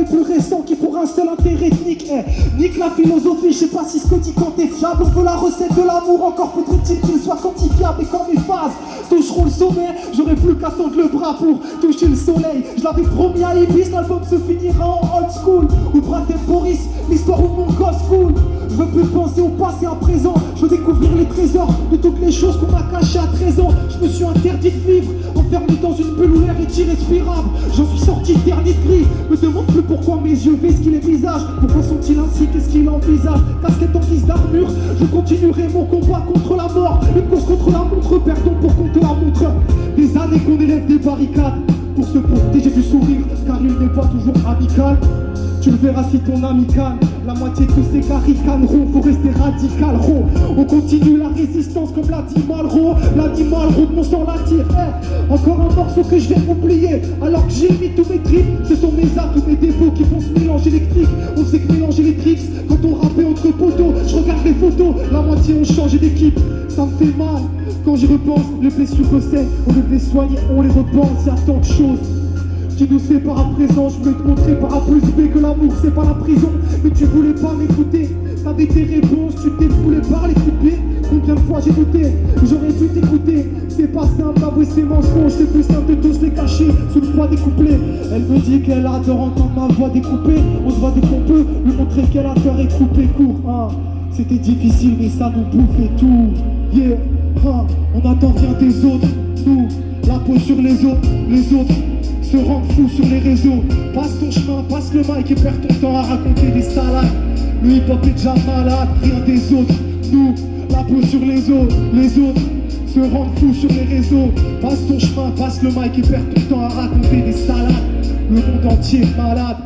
plus récent qui pour un seul intérêt nique, nique la philosophie. Je sais pas si ce que dit quand t'es fiable. On veut la recette de l'amour, encore faudrait-il qu'il soit quantifiable. Et quand mes phases toucheront le sommet, j'aurai plus qu'à tendre le bras pour toucher le soleil. Je l'avais promis à Ibis, l'album se finira en old school. Ou Bratem Boris, l'histoire où mon gosse cool. Je veux plus penser au passé, à présent. Je veux découvrir les trésors de toutes les choses qu'on m'a cachées à 13 ans. Je me suis interdit de vivre, enfermé dans une bulle où l'air est irrespirable. J'en suis sorti dernier de gris. Me demande plus pourquoi mes yeux visent qu'il est visage. Pourquoi sont-ils ainsi, qu'est-ce qu'il envisage? Casquette en guise d'armure, je continuerai mon combat contre la mort. Une course contre la montre, perdons pour compter la montre. Des années qu'on élève des barricades pour se protéger du sourire, car il n'est pas toujours amical. Tu le verras si ton ami calme. La moitié de tous ces gars ricaneront. Faut rester radical, ro. On continue la résistance comme l'a dit Malraux. L'animal roule mon sang l'attire. Encore un morceau que je vais oublier. Alors que j'ai mis tous mes tripes. Ce sont mes atouts, mes défauts qui font ce mélange électrique. On sait que mélanger les tricks quand on rappait entre poteaux. Je regarde les photos, la moitié ont changé d'équipe. Ça me fait mal quand j'y repense. Les blessures recèlent, on veut les soigner, on les repense. Y'a tant de choses qui nous sépare à présent. Je veux te montrer par A plus B que l'amour c'est pas la prison. Mais tu voulais pas m'écouter, t'avais tes réponses, tu t'es foulé par les coupés. Combien de fois j'ai douté, j'aurais dû t'écouter. C'est pas simple d'avouer ses mensonges, c'est plus simple de tous les cacher sous le poids des couplets. Elle me dit qu'elle adore entendre ma voix découpée. On se voit dès qu'on peut, lui montrer qu'elle a peur et couper court. C'était difficile mais ça nous bouffait tout. Yeah, on attend rien des autres, nous, la peau sur les autres se rendent fous sur les réseaux. Passe ton chemin, passe le mic et perds ton temps à raconter des salades. Le hip-hop est déjà malade, rien des autres. Nous, la peau sur les autres se rendent fous sur les réseaux. Passe ton chemin, passe le mic et perds ton temps à raconter des salades. Le monde entier est malade.